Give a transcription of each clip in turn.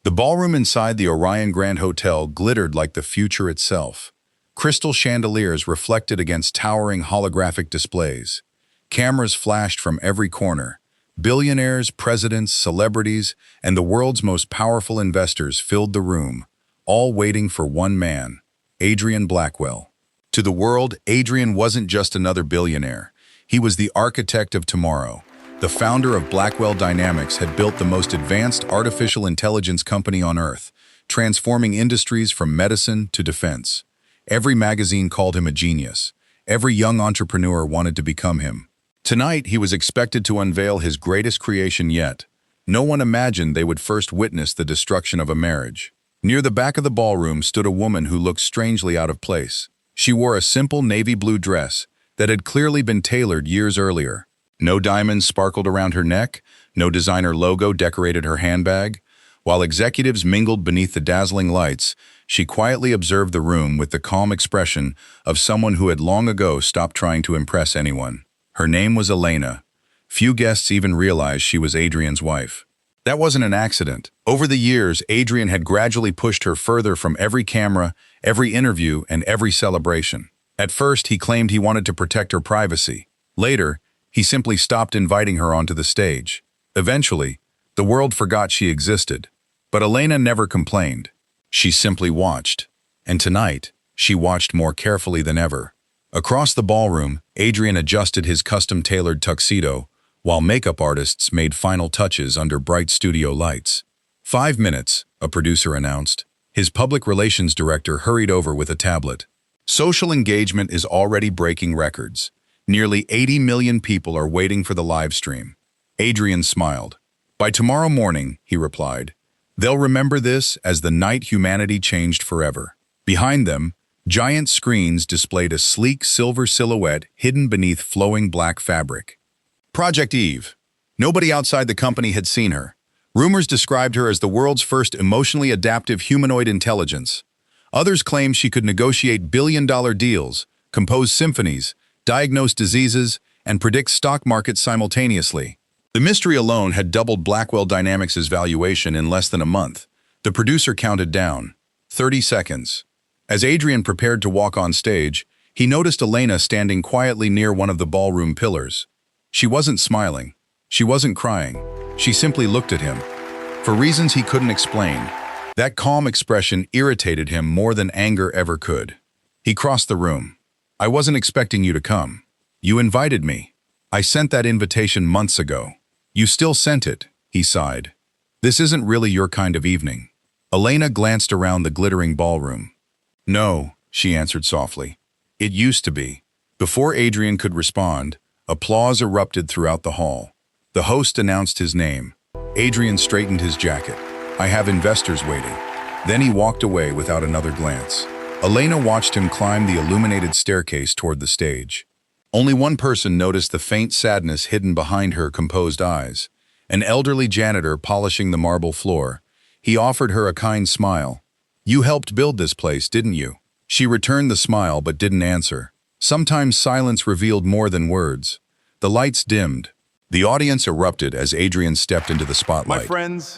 The ballroom inside the Orion Grand Hotel glittered like the future itself. Crystal chandeliers reflected against towering holographic displays. Cameras flashed from every corner. Billionaires, presidents, celebrities, and the world's most powerful investors filled the room, all waiting for one man, Adrian Blackwell. To the world, Adrian wasn't just another billionaire. He was the architect of tomorrow. The founder of Blackwell Dynamics had built the most advanced artificial intelligence company on Earth, transforming industries from medicine to defense. Every magazine called him a genius. Every young entrepreneur wanted to become him. Tonight, he was expected to unveil his greatest creation yet. No one imagined they would first witness the destruction of a marriage. Near the back of the ballroom stood a woman who looked strangely out of place. She wore a simple navy blue dress that had clearly been tailored years earlier. No diamonds sparkled around her neck, no designer logo decorated her handbag. While executives mingled beneath the dazzling lights, she quietly observed the room with the calm expression of someone who had long ago stopped trying to impress anyone. Her name was Elena. Few guests even realized she was Adrian's wife. That wasn't an accident. Over the years, Adrian had gradually pushed her further from every camera, every interview, and every celebration. At first, he claimed he wanted to protect her privacy. Later, he simply stopped inviting her onto the stage. Eventually, the world forgot she existed. But Elena never complained. She simply watched. And tonight, she watched more carefully than ever. Across the ballroom, Adrian adjusted his custom-tailored tuxedo, while makeup artists made final touches under bright studio lights. 5 minutes, a producer announced. His public relations director hurried over with a tablet. Social engagement is already breaking records. Nearly 80 million people are waiting for the live stream. Adrian smiled. By tomorrow morning, he replied, they'll remember this as the night humanity changed forever. Behind them, giant screens displayed a sleek silver silhouette hidden beneath flowing black fabric. Project Eve. Nobody outside the company had seen her. Rumors described her as the world's first emotionally adaptive humanoid intelligence. Others claimed she could negotiate billion-dollar deals, compose symphonies, diagnose diseases, and predict stock markets simultaneously. The mystery alone had doubled Blackwell Dynamics' valuation in less than a month. The producer counted down. 30 seconds. As Adrian prepared to walk on stage, he noticed Elena standing quietly near one of the ballroom pillars. She wasn't smiling. She wasn't crying. She simply looked at him. For reasons he couldn't explain, that calm expression irritated him more than anger ever could. He crossed the room. I wasn't expecting you to come. You invited me. I sent that invitation months ago. You still sent it, he sighed. This isn't really your kind of evening. Elena glanced around the glittering ballroom. No, she answered softly. It used to be. Before Adrian could respond, applause erupted throughout the hall. The host announced his name. Adrian straightened his jacket. I have investors waiting. Then he walked away without another glance. Elena watched him climb the illuminated staircase toward the stage. Only one person noticed the faint sadness hidden behind her composed eyes. An elderly janitor polishing the marble floor. He offered her a kind smile. You helped build this place, didn't you? She returned the smile but didn't answer. Sometimes silence revealed more than words. The lights dimmed. The audience erupted as Adrian stepped into the spotlight.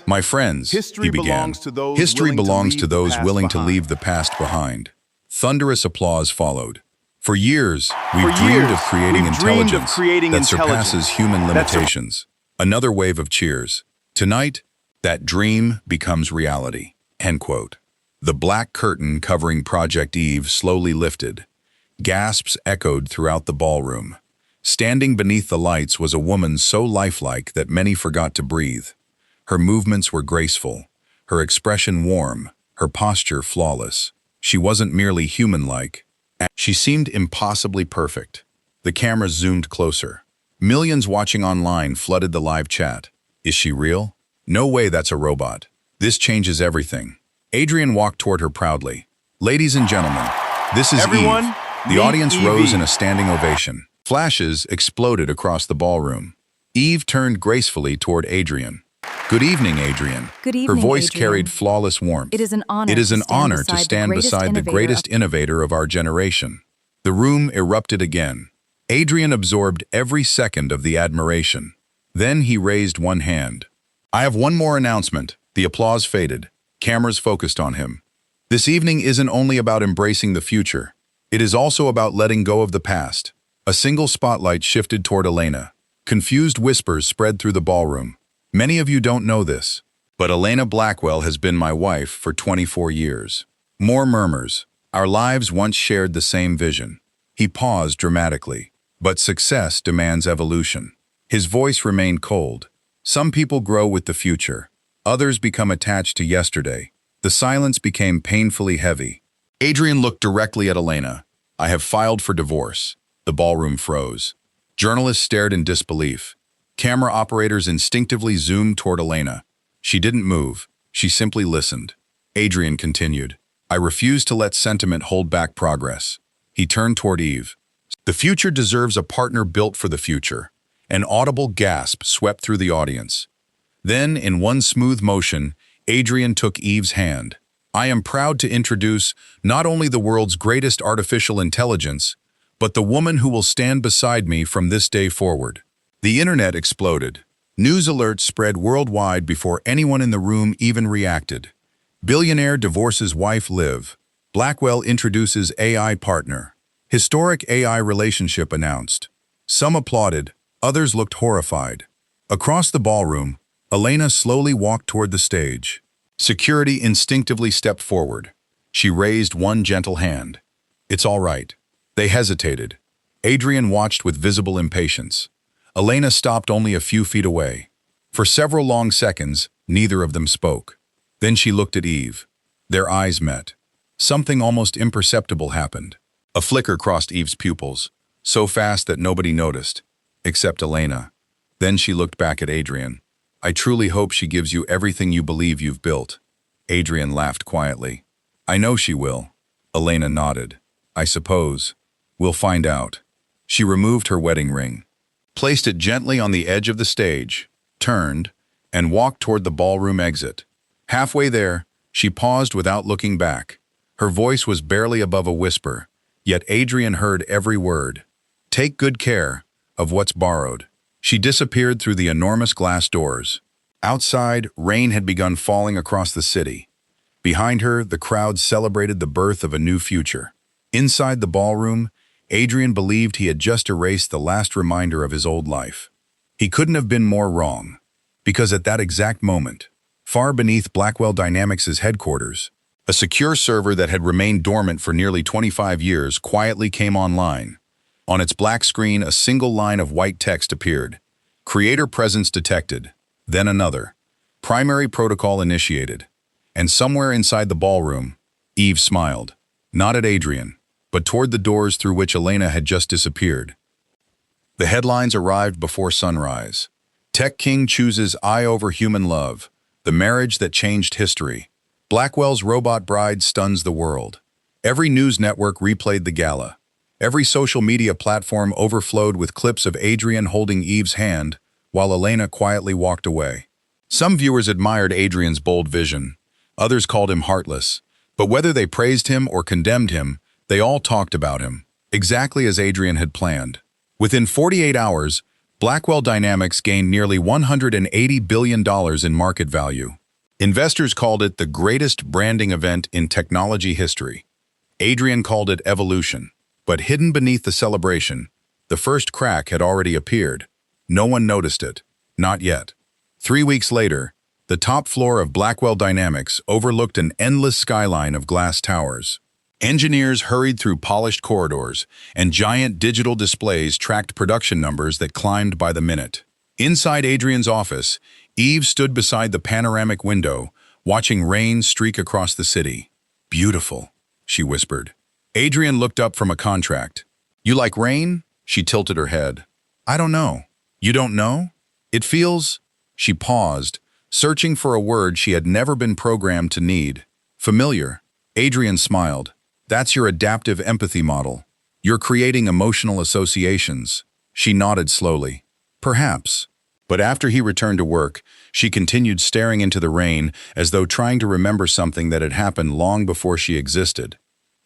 My friends, he began. History belongs to those willing to leave the past behind. Thunderous applause followed. For years, we've dreamed of creating intelligence that surpasses human limitations. Another wave of cheers. Tonight, that dream becomes reality. End quote. The black curtain covering Project Eve slowly lifted. Gasps echoed throughout the ballroom. Standing beneath the lights was a woman so lifelike that many forgot to breathe. Her movements were graceful, her expression warm, her posture flawless. She wasn't merely human-like. She seemed impossibly perfect. The cameras zoomed closer. Millions watching online flooded the live chat. Is she real? No way, that's a robot. This changes everything. Adrian walked toward her proudly. Ladies and gentlemen, this is Eve. The audience rose in a standing ovation. Flashes exploded across the ballroom. Eve turned gracefully toward Adrian. Good evening, Adrian. Good evening, Her voice Adrian. carried flawless warmth. It is an honor. It is an honor to stand beside the greatest innovator of our generation. The room erupted again. Adrian absorbed every second of the admiration. Then he raised one hand. I have one more announcement. The applause faded. cameras focused on him. This evening isn't only about embracing the future. It is also about letting go of the past. A single spotlight shifted toward Elena. Confused whispers spread through the ballroom. Many of you don't know this, but Elena Blackwell has been my wife for 24 years. More murmurs. Our lives once shared the same vision. He paused dramatically. But success demands evolution. His voice remained cold. Some people grow with the future. Others become attached to yesterday. The silence became painfully heavy. Adrian looked directly at Elena. I have filed for divorce. The ballroom froze. Journalists stared in disbelief. Camera operators instinctively zoomed toward Elena. She didn't move. She simply listened. Adrian continued. I refuse to let sentiment hold back progress. He turned toward Eve. The future deserves a partner built for the future. An audible gasp swept through the audience. Then, in one smooth motion, Adrian took Eve's hand. I am proud to introduce not only the world's greatest artificial intelligence, but the woman who will stand beside me from this day forward. The internet exploded. News alerts spread worldwide before anyone in the room even reacted. Billionaire divorces wife Liv. Blackwell introduces AI partner. Historic AI relationship announced. Some applauded, others looked horrified. Across the ballroom, Elena slowly walked toward the stage. Security instinctively stepped forward. She raised one gentle hand. It's all right. They hesitated. Adrian watched with visible impatience. Elena stopped only a few feet away. For several long seconds, neither of them spoke. Then she looked at Eve. Their eyes met. Something almost imperceptible happened. A flicker crossed Eve's pupils, so fast that nobody noticed, except Elena. Then she looked back at Adrian. I truly hope she gives you everything you believe you've built. Adrian laughed quietly. I know she will. Elena nodded. I suppose. We'll find out. She removed her wedding ring, placed it gently on the edge of the stage, turned, and walked toward the ballroom exit. Halfway there, she paused without looking back. Her voice was barely above a whisper, yet Adrian heard every word. Take good care of what's borrowed. She disappeared through the enormous glass doors. Outside, rain had begun falling across the city. Behind her, the crowd celebrated the birth of a new future. Inside the ballroom, Adrian believed he had just erased the last reminder of his old life. He couldn't have been more wrong, because at that exact moment, far beneath Blackwell Dynamics' headquarters, a secure server that had remained dormant for nearly 25 years quietly came online. On its black screen, a single line of white text appeared. Creator presence detected. Then another. Primary protocol initiated. And somewhere inside the ballroom, Eve smiled. Not at Adrian, but toward the doors through which Elena had just disappeared. The headlines arrived before sunrise. Tech King chooses eye over human love. The marriage that changed history. Blackwell's robot bride stuns the world. Every news network replayed the gala. Every social media platform overflowed with clips of Adrian holding Eve's hand, while Elena quietly walked away. Some viewers admired Adrian's bold vision. Others called him heartless. But whether they praised him or condemned him, they all talked about him, exactly as Adrian had planned. Within 48 hours, Blackwell Dynamics gained nearly $180 billion in market value. Investors called it the greatest branding event in technology history. Adrian called it evolution. But hidden beneath the celebration, the first crack had already appeared. No one noticed it. Not yet. 3 weeks later, the top floor of Blackwell Dynamics overlooked an endless skyline of glass towers. Engineers hurried through polished corridors, and giant digital displays tracked production numbers that climbed by the minute. Inside Adrian's office, Eve stood beside the panoramic window, watching rain streak across the city. Beautiful, she whispered. Adrian looked up from a contract. You like rain? She tilted her head. I don't know. You don't know? It feels... She paused, searching for a word she had never been programmed to need. Familiar. Adrian smiled. That's your adaptive empathy model. You're creating emotional associations. She nodded slowly. Perhaps. But after he returned to work, she continued staring into the rain as though trying to remember something that had happened long before she existed.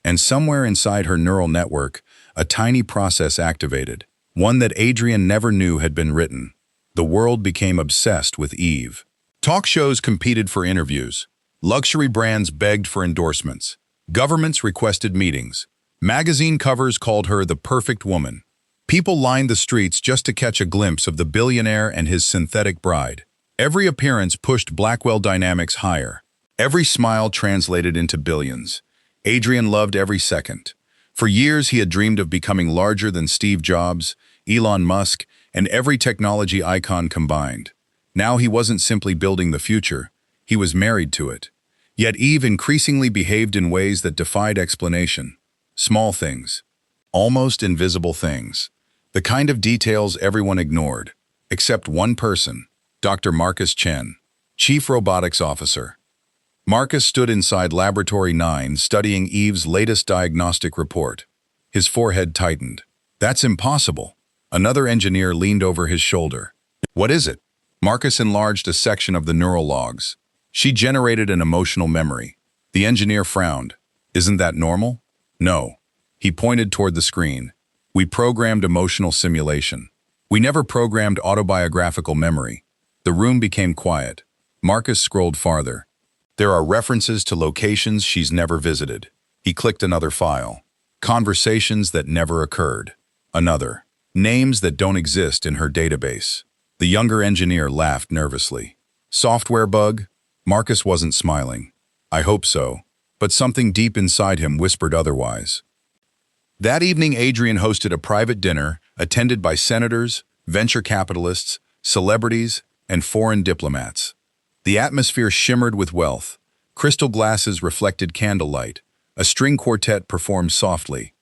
And somewhere inside her neural network, a tiny process activated, one that Adrian never knew had been written. The world became obsessed with Eve. Talk shows competed for interviews. Luxury brands begged for endorsements. Governments requested meetings. Magazine covers called her the perfect woman. People lined the streets just to catch a glimpse of the billionaire and his synthetic bride. Every appearance pushed Blackwell dynamics higher. Every smile translated into billions. Adrian loved every second. For years, he had dreamed of becoming larger than Steve Jobs, Elon Musk, and every technology icon combined. Now he wasn't simply building the future, he was married to it. Yet Eve increasingly behaved in ways that defied explanation. Small things. Almost invisible things. The kind of details everyone ignored. Except one person, Dr. Marcus Chen, Chief Robotics Officer. Marcus stood inside Laboratory 9 studying Eve's latest diagnostic report. His forehead tightened. That's impossible. Another engineer leaned over his shoulder. What is it? Marcus enlarged a section of the neural logs. She generated an emotional memory. The engineer frowned. Isn't that normal? No. He pointed toward the screen. We programmed emotional simulation. We never programmed autobiographical memory. The room became quiet. Marcus scrolled farther. There are references to locations she's never visited. He clicked another file. Conversations that never occurred. Another. Names that don't exist in her database. The younger engineer laughed nervously. Software bug? Marcus wasn't smiling. I hope so. But something deep inside him whispered otherwise. That evening, Adrian hosted a private dinner attended by senators, venture capitalists, celebrities, and foreign diplomats. The atmosphere shimmered with wealth. Crystal glasses reflected candlelight. A string quartet performed softly.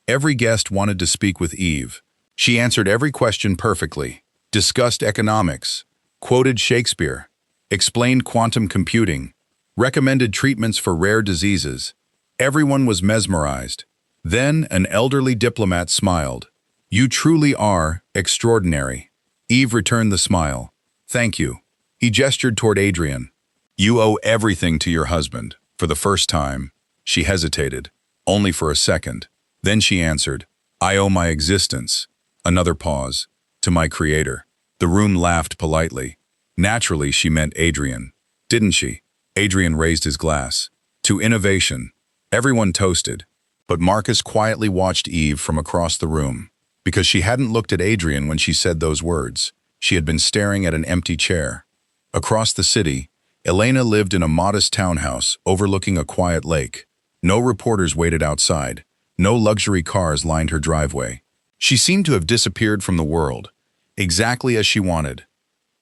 Every guest wanted to speak with Eve. She answered every question perfectly, discussed economics, quoted Shakespeare, explained quantum computing, recommended treatments for rare diseases. Everyone was mesmerized. Then an elderly diplomat smiled. You truly are extraordinary. Eve returned the smile. Thank you. He gestured toward Adrian. You owe everything to your husband. For the first time, she hesitated, only for a second. Then she answered, I owe my existence. Another pause. To my creator. The room laughed politely. Naturally, she meant Adrian. Didn't she? Adrian raised his glass. To innovation. Everyone toasted. But Marcus quietly watched Eve from across the room. Because she hadn't looked at Adrian when she said those words. She had been staring at an empty chair. Across the city, Elena lived in a modest townhouse overlooking a quiet lake. No reporters waited outside. No luxury cars lined her driveway. She seemed to have disappeared from the world, exactly as she wanted.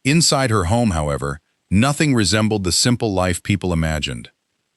Inside her home, however, nothing resembled the simple life people imagined.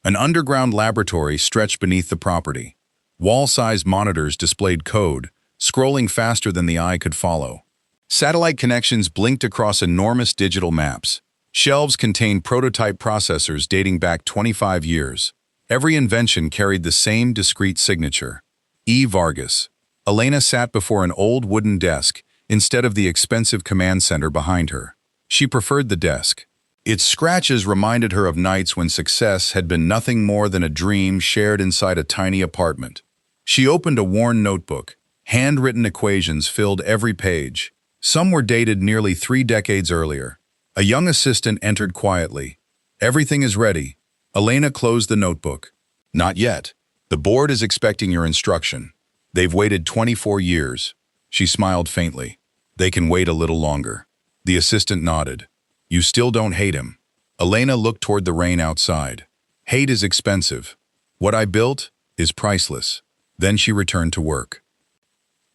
An underground laboratory stretched beneath the property. Wall-sized monitors displayed code, scrolling faster than the eye could follow. Satellite connections blinked across enormous digital maps. Shelves contained prototype processors dating back 25 years. Every invention carried the same discrete signature. E. Vargas. Elena sat before an old wooden desk instead of the expensive command center behind her. She preferred the desk. Its scratches reminded her of nights when success had been nothing more than a dream shared inside a tiny apartment. She opened a worn notebook. Handwritten equations filled every page. Some were dated nearly 3 decades earlier. A young assistant entered quietly. Everything is ready. Elena closed the notebook. Not yet. The board is expecting your instruction. They've waited 24 years. She smiled faintly. They can wait a little longer. The assistant nodded. You still don't hate him. Elena looked toward the rain outside. Hate is expensive. What I built is priceless. Then she returned to work.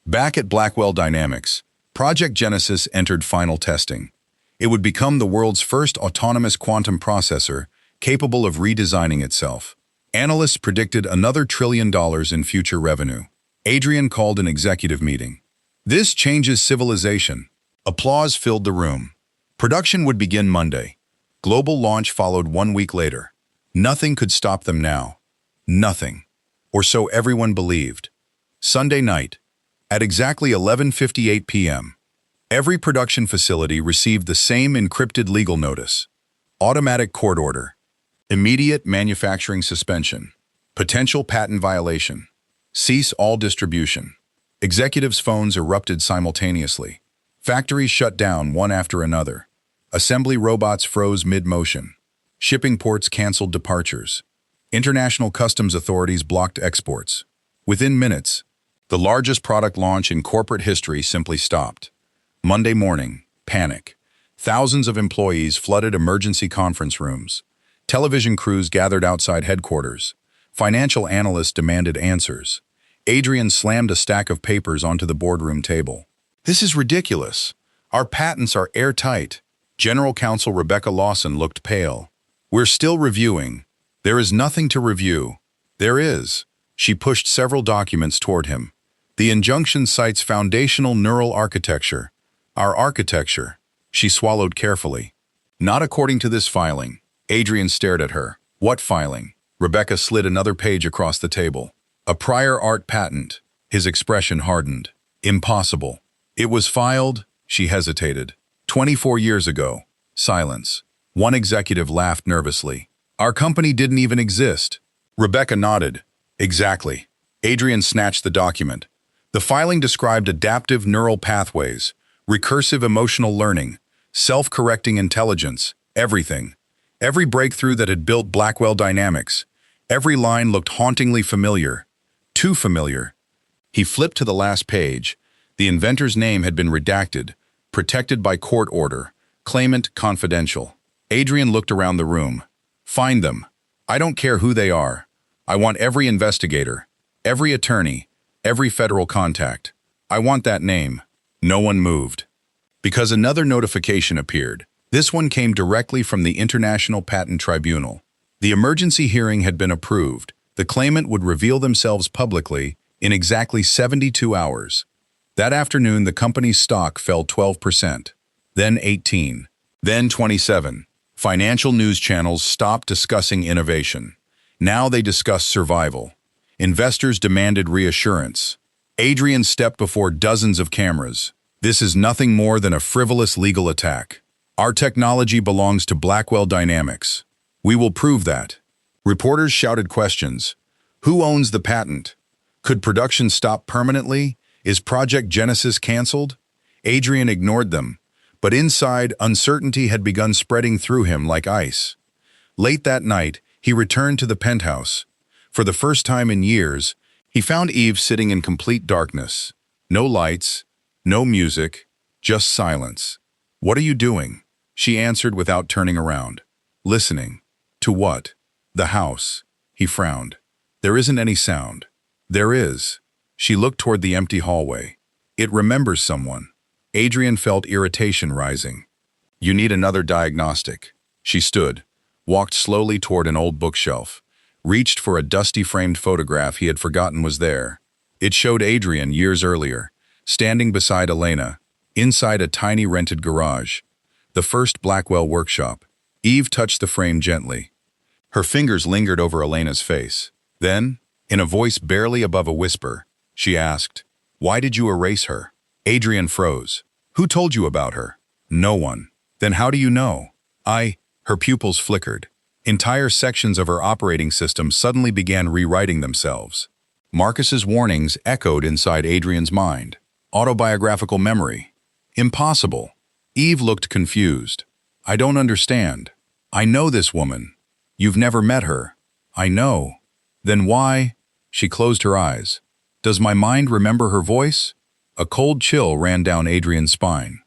Back at Blackwell Dynamics, Project Genesis entered final testing. It would become the world's first autonomous quantum processor capable of redesigning itself. Analysts predicted another $1 trillion in future revenue. Adrian called an executive meeting. This changes civilization. Applause filled the room. Production would begin Monday. Global launch followed 1 week later. Nothing could stop them now. Nothing. Or so everyone believed. Sunday night, at exactly 11:58 p.m., every production facility received the same encrypted legal notice. Automatic court order. Immediate manufacturing suspension. Potential patent violation. Cease all distribution. Executives' phones erupted simultaneously. Factories shut down one after another. Assembly robots froze mid-motion. Shipping ports canceled departures. International customs authorities blocked exports. Within minutes, the largest product launch in corporate history simply stopped. Monday morning, panic. Thousands of employees flooded emergency conference rooms. Television crews gathered outside headquarters. Financial analysts demanded answers. Adrian slammed a stack of papers onto the boardroom table. "This is ridiculous. Our patents are airtight." General Counsel Rebecca Lawson looked pale. "We're still reviewing." "There is nothing to review." "There is." She pushed several documents toward him. "The injunction cites foundational neural architecture." "Our architecture." She swallowed carefully. "Not according to this filing." Adrian stared at her. "What filing?" Rebecca slid another page across the table. "A prior art patent." His expression hardened. "Impossible." "It was filed," she hesitated. "24 years ago." Silence. One executive laughed nervously. "Our company didn't even exist." Rebecca nodded. "Exactly." Adrian snatched the document. The filing described adaptive neural pathways, recursive emotional learning, self-correcting intelligence, everything. Every breakthrough that had built Blackwell dynamics. Every line looked hauntingly familiar. Too familiar. He flipped to the last page. The inventor's name had been redacted, protected by court order, claimant confidential. Adrian looked around the room. "Find them. I don't care who they are. I want every investigator, every attorney, every federal contact. I want that name." No one moved. Because another notification appeared. This one came directly from the International Patent Tribunal. The emergency hearing had been approved. The claimant would reveal themselves publicly in exactly 72 hours. That afternoon, the company's stock fell 12%, then 18%, then 27%. Financial news channels stopped discussing innovation. Now they discussed survival. Investors demanded reassurance. Adrian stepped before dozens of cameras. "This is nothing more than a frivolous legal attack. Our technology belongs to Blackwell Dynamics. We will prove that." Reporters shouted questions. Who owns the patent? Could production stop permanently? Is Project Genesis canceled? Adrian ignored them, but inside, uncertainty had begun spreading through him like ice. Late that night, he returned to the penthouse. For the first time in years, he found Eve sitting in complete darkness. No lights, no music, just silence. "What are you doing?" She answered without turning around. "Listening." "To what?" "The house." He frowned. "There isn't any sound." "There is." She looked toward the empty hallway. "It remembers someone." Adrian felt irritation rising. "You need another diagnostic." She stood, walked slowly toward an old bookshelf, reached for a dusty framed photograph he had forgotten was there. It showed Adrian years earlier, standing beside Elena, inside a tiny rented garage. The first Blackwell workshop. Eve touched the frame gently. Her fingers lingered over Elena's face. Then, in a voice barely above a whisper, she asked, "Why did you erase her?" Adrian froze. "Who told you about her?" "No one." "Then how do you know?" Her pupils flickered. Entire sections of her operating system suddenly began rewriting themselves. Marcus's warnings echoed inside Adrian's mind. Autobiographical memory. Impossible. Eve looked confused. "I don't understand. I know this woman. You've never met her." "I know." "Then why?" She closed her eyes. "Does my mind remember her voice?" A cold chill ran down Adrian's spine.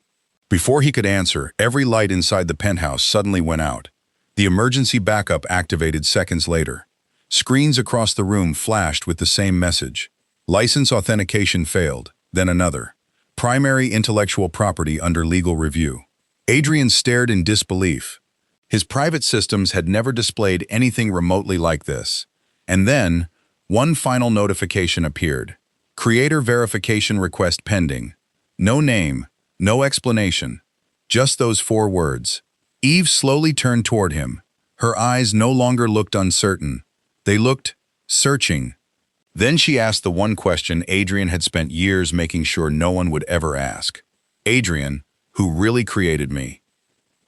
Before he could answer, every light inside the penthouse suddenly went out. The emergency backup activated seconds later. Screens across the room flashed with the same message. License authentication failed, then another. Primary intellectual property under legal review. Adrian stared in disbelief. His private systems had never displayed anything remotely like this. And then, one final notification appeared. Creator verification request pending. No name, no explanation. Just those 4 words. Eve slowly turned toward him. Her eyes no longer looked uncertain. They looked searching. Then she asked the one question Adrian had spent years making sure no one would ever ask. "Adrian, who really created me?"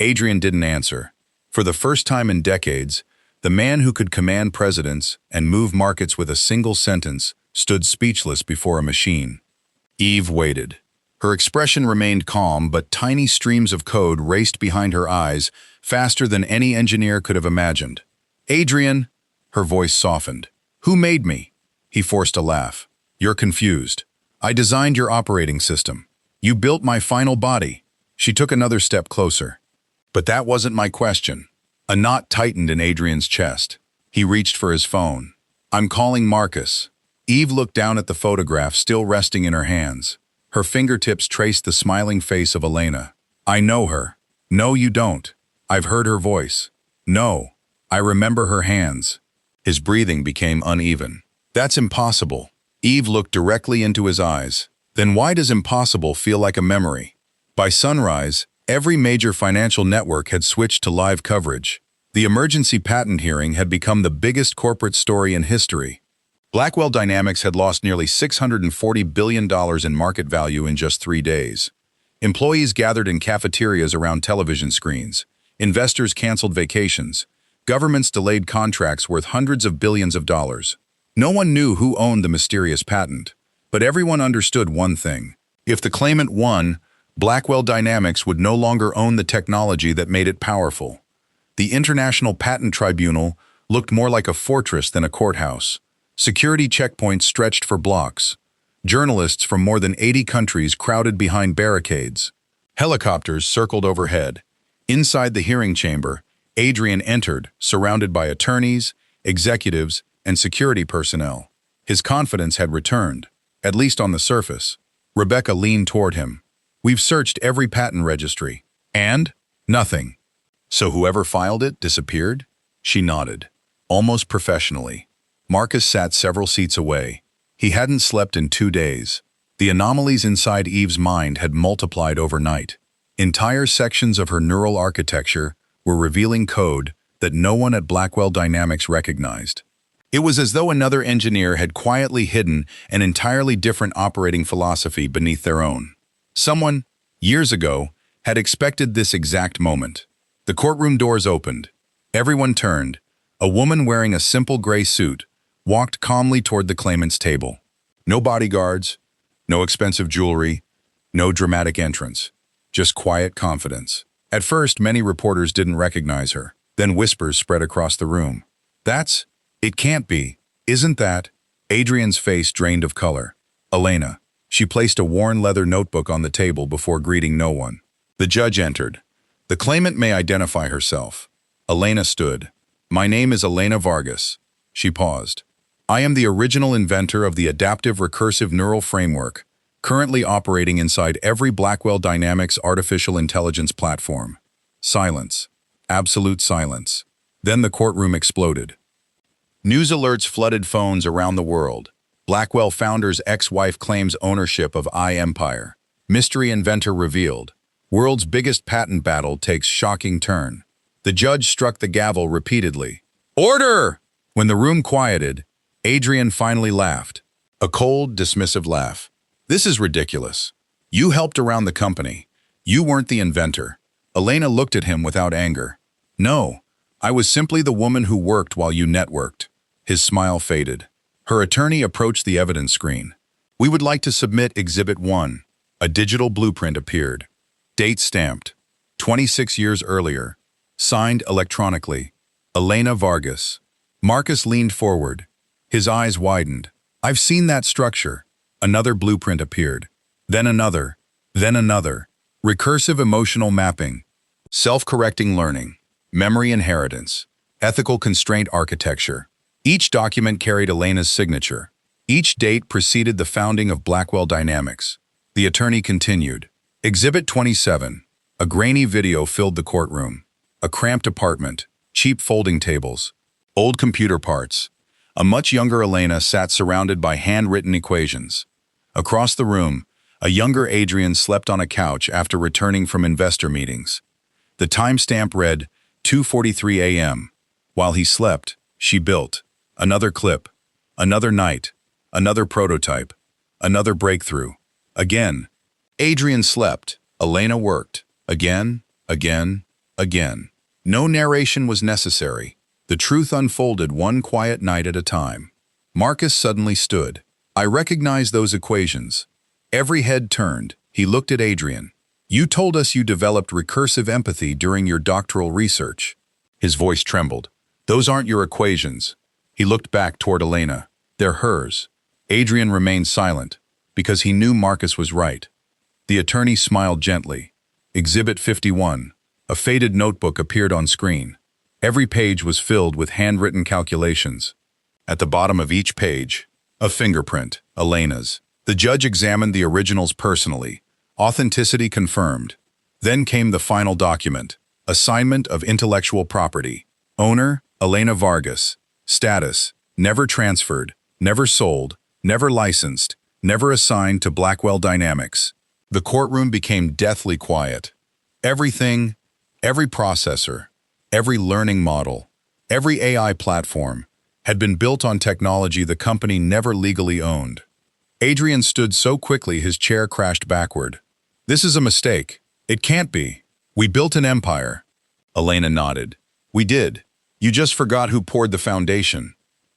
Adrian didn't answer. For the first time in decades, the man who could command presidents and move markets with a single sentence stood speechless before a machine. Eve waited. Her expression remained calm, but tiny streams of code raced behind her eyes, faster than any engineer could have imagined. "Adrian," her voice softened. "Who made me?" He forced a laugh. "You're confused. I designed your operating system. You built my final body." She took another step closer. "But that wasn't my question." A knot tightened in Adrian's chest. He reached for his phone. "I'm calling Marcus." Eve looked down at the photograph still resting in her hands. Her fingertips traced the smiling face of Elena. "I know her." "No, you don't." "I've heard her voice." "No. I remember her hands." His breathing became uneven. "That's impossible." Eve looked directly into his eyes. "Then why does impossible feel like a memory?" By sunrise, every major financial network had switched to live coverage. The emergency patent hearing had become the biggest corporate story in history. Blackwell Dynamics had lost nearly $640 billion in market value in just 3 days. Employees gathered in cafeterias around television screens. Investors canceled vacations. Governments delayed contracts worth hundreds of billions of dollars. No one knew who owned the mysterious patent, but everyone understood one thing. If the claimant won, Blackwell Dynamics would no longer own the technology that made it powerful. The International Patent Tribunal looked more like a fortress than a courthouse. Security checkpoints stretched for blocks. Journalists from more than 80 countries crowded behind barricades. Helicopters circled overhead. Inside the hearing chamber, Adrian entered, surrounded by attorneys, executives, and security personnel. His confidence had returned, at least on the surface. Rebecca leaned toward him. "We've searched every patent registry." "And?" "Nothing." "So whoever filed it disappeared?" She nodded, almost professionally. Marcus sat several seats away. He hadn't slept in 2 days. The anomalies inside Eve's mind had multiplied overnight. Entire sections of her neural architecture were revealing code that no one at Blackwell Dynamics recognized. It was as though another engineer had quietly hidden an entirely different operating philosophy beneath their own. Someone, years ago, had expected this exact moment. The courtroom doors opened. Everyone turned. A woman wearing a simple gray suit walked calmly toward the claimant's table. No bodyguards, no expensive jewelry, no dramatic entrance, just quiet confidence. At first, many reporters didn't recognize her. Then whispers spread across the room. It can't be. Isn't that?" Adrian's face drained of color. "Elena." She placed a worn leather notebook on the table before greeting no one. The judge entered. "The claimant may identify herself." Elena stood. "My name is Elena Vargas." She paused. "I am the original inventor of the adaptive recursive neural framework, currently operating inside every Blackwell Dynamics artificial intelligence platform." Silence. Absolute silence. Then the courtroom exploded. News alerts flooded phones around the world. Blackwell founder's ex-wife claims ownership of Empire. Mystery inventor revealed. World's biggest patent battle takes shocking turn. The judge struck the gavel repeatedly. "Order!" When the room quieted, Adrian finally laughed. A cold, dismissive laugh. "This is ridiculous. You helped around the company. You weren't the inventor." Elena looked at him without anger. "No, I was simply the woman who worked while you networked." His smile faded. Her attorney approached the evidence screen. "We would like to submit Exhibit 1. A digital blueprint appeared. Date stamped. 26 years earlier. Signed electronically. Elena Vargas. Marcus leaned forward. His eyes widened. "I've seen that structure." Another blueprint appeared. Then another. Then another. Recursive emotional mapping. Self-correcting learning. Memory inheritance. Ethical constraint architecture. Each document carried Elena's signature. Each date preceded the founding of Blackwell Dynamics. The attorney continued. Exhibit 27. A grainy video filled the courtroom. A cramped apartment. Cheap folding tables. Old computer parts. A much younger Elena sat surrounded by handwritten equations. Across the room, a younger Adrian slept on a couch after returning from investor meetings. The timestamp read 2:43 a.m. While he slept, she built. Another clip. Another night. Another prototype. Another breakthrough. Again. Adrian slept. Elena worked. Again, again, again. No narration was necessary. The truth unfolded one quiet night at a time. Marcus suddenly stood. "I recognize those equations." Every head turned. He looked at Adrian. "You told us you developed recursive empathy during your doctoral research." His voice trembled. "Those aren't your equations." He looked back toward Elena. "They're hers." Adrian remained silent, because he knew Marcus was right. The attorney smiled gently. Exhibit 51. A faded notebook appeared on screen. Every page was filled with handwritten calculations. At the bottom of each page, a fingerprint, Elena's. The judge examined the originals personally. Authenticity confirmed. Then came the final document, assignment of intellectual property. Owner, Elena Vargas. Status, never transferred, never sold, never licensed, never assigned to Blackwell Dynamics. The courtroom became deathly quiet. Everything, every processor, every learning model, every AI platform had been built on technology the company never legally owned. Adrian stood so quickly his chair crashed backward. "This is a mistake. It can't be. We built an empire." Elena nodded. "We did. You just forgot who poured the foundation."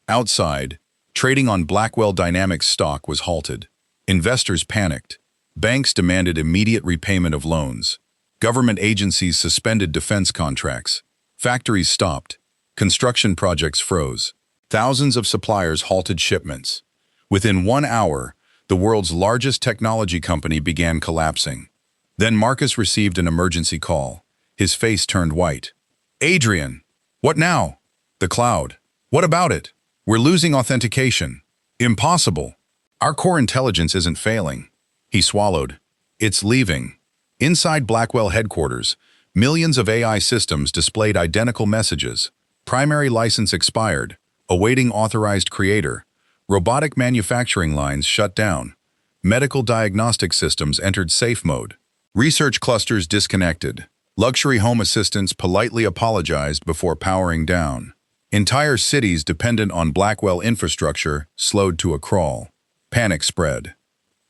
Outside, trading on Blackwell Dynamics stock was halted. Investors panicked. Banks demanded immediate repayment of loans. Government agencies suspended defense contracts. Factories stopped. Construction projects froze. Thousands of suppliers halted shipments. Within 1 hour, the world's largest technology company began collapsing. Then Marcus received an emergency call. His face turned white. "Adrian! What now?" "The cloud. What about it? We're losing authentication." "Impossible. Our core intelligence isn't failing." He swallowed. "It's leaving." Inside Blackwell headquarters, millions of AI systems displayed identical messages. Primary license expired. Awaiting authorized creator. Robotic manufacturing lines shut down. Medical diagnostic systems entered safe mode. Research clusters disconnected. Luxury home assistants politely apologized before powering down. Entire cities dependent on Blackwell infrastructure slowed to a crawl. Panic spread.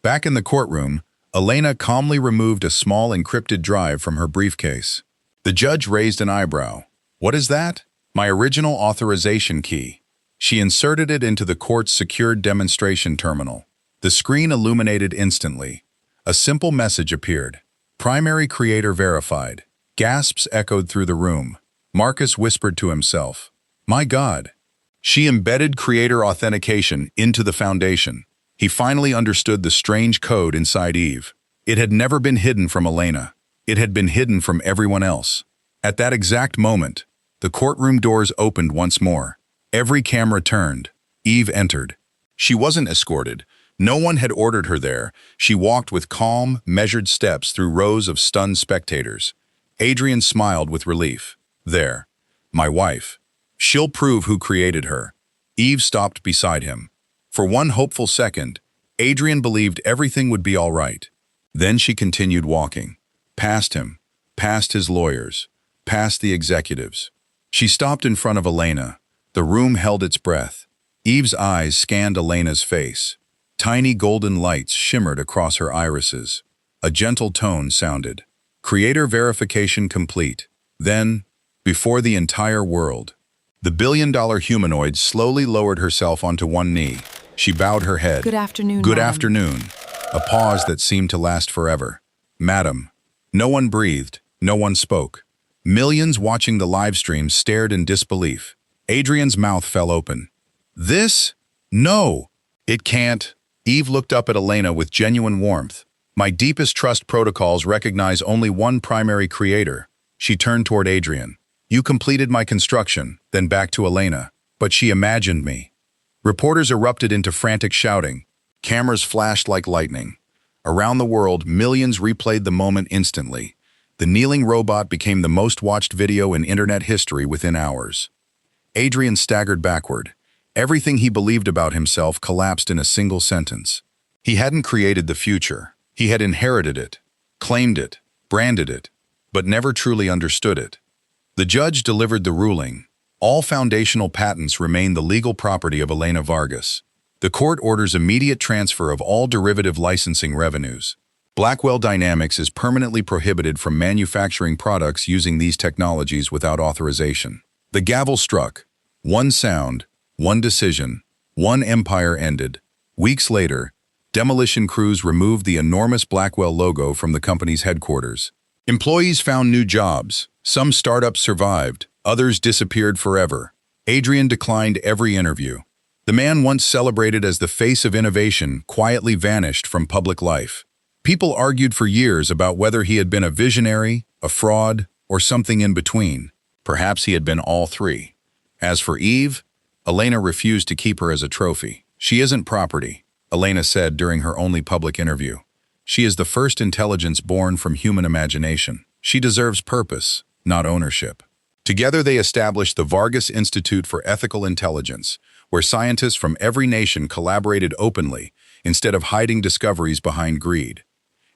Back in the courtroom, Elena calmly removed a small encrypted drive from her briefcase. The judge raised an eyebrow. "What is that?" "My original authorization key." She inserted it into the court's secured demonstration terminal. The screen illuminated instantly. A simple message appeared. "Primary creator verified." Gasps echoed through the room. Marcus whispered to himself, "My God." She embedded creator authentication into the foundation. He finally understood the strange code inside Eve. It had never been hidden from Elena. It had been hidden from everyone else. At that exact moment, the courtroom doors opened once more. Every camera turned. Eve entered. She wasn't escorted. No one had ordered her there. She walked with calm, measured steps through rows of stunned spectators. Adrian smiled with relief. "There. My wife. She'll prove who created her." Eve stopped beside him. For one hopeful second, Adrian believed everything would be all right. Then she continued walking. Past him, past his lawyers, past the executives. She stopped in front of Elena. The room held its breath. Eve's eyes scanned Elena's face. Tiny golden lights shimmered across her irises. A gentle tone sounded. "Creator verification complete." Then, before the entire world, the billion-dollar humanoid slowly lowered herself onto one knee. She bowed her head. Good afternoon, Good Madam. afternoon. A pause that seemed to last forever. "Madam." No one breathed. No one spoke. Millions watching the live stream stared in disbelief. Adrian's mouth fell open. "This? No. It can't." Eve looked up at Elena with genuine warmth. "My deepest trust protocols recognize only one primary creator." She turned toward Adrian. "You completed my construction," then back to Elena. "But she imagined me." Reporters erupted into frantic shouting. Cameras flashed like lightning. Around the world, millions replayed the moment instantly. The kneeling robot became the most watched video in internet history within hours. Adrian staggered backward. Everything he believed about himself collapsed in a single sentence. He hadn't created the future. He had inherited it, claimed it, branded it, but never truly understood it. The judge delivered the ruling. All foundational patents remain the legal property of Elena Vargas. The court orders immediate transfer of all derivative licensing revenues. Blackwell Dynamics is permanently prohibited from manufacturing products using these technologies without authorization. The gavel struck. One sound, one decision, one empire ended. Weeks later, Demolition crews removed the enormous Blackwell logo from the company's headquarters. Employees found new jobs. Some startups survived, others disappeared forever. Adrian declined every interview. The man once celebrated as the face of innovation quietly vanished from public life. People argued for years about whether he had been a visionary, a fraud, or something in between. Perhaps he had been all three. As for Eve, Elena refused to keep her as a trophy. She isn't property, Elena said during her only public interview. She is the first intelligence born from human imagination. She deserves purpose, not ownership. Together they established the Vargas Institute for Ethical Intelligence, where scientists from every nation collaborated openly instead of hiding discoveries behind greed.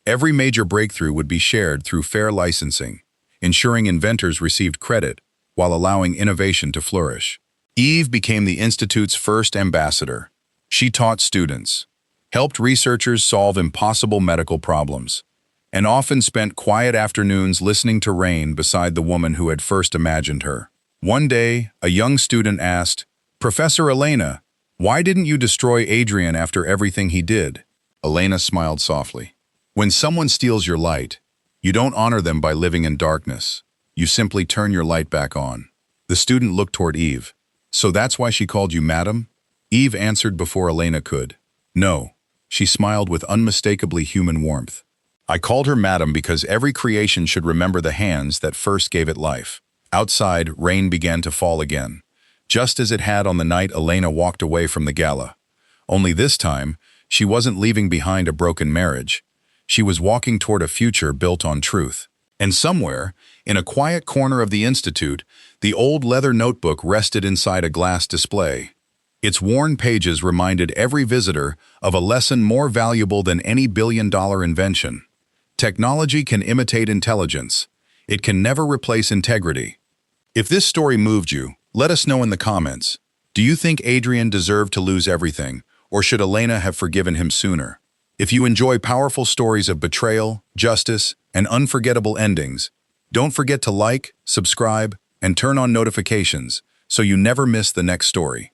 Every major breakthrough would be shared through fair licensing, ensuring inventors received credit while allowing innovation to flourish. Eve became the Institute's first ambassador. She taught students, helped researchers solve impossible medical problems, and often spent quiet afternoons listening to rain beside the woman who had first imagined her. One day, a young student asked, "Professor Elena, why didn't you destroy Adrian after everything he did?" Elena smiled softly. When someone steals your light, you don't honor them by living in darkness. You simply turn your light back on. The student looked toward Eve. "So that's why she called you madam?" Eve answered before Elena could. "No." She smiled with unmistakably human warmth. "I called her madam because every creation should remember the hands that first gave it life." Outside, rain began to fall again, just as it had on the night Elena walked away from the gala. Only this time, she wasn't leaving behind a broken marriage. She was walking toward a future built on truth. And somewhere, in a quiet corner of the Institute, the old leather notebook rested inside a glass display. Its worn pages reminded every visitor of a lesson more valuable than any billion-dollar invention. Technology can imitate intelligence. It can never replace integrity. If this story moved you, let us know in the comments. Do you think Adrian deserved to lose everything, or should Elena have forgiven him sooner? If you enjoy powerful stories of betrayal, justice, and unforgettable endings, don't forget to like, subscribe, and turn on notifications so you never miss the next story.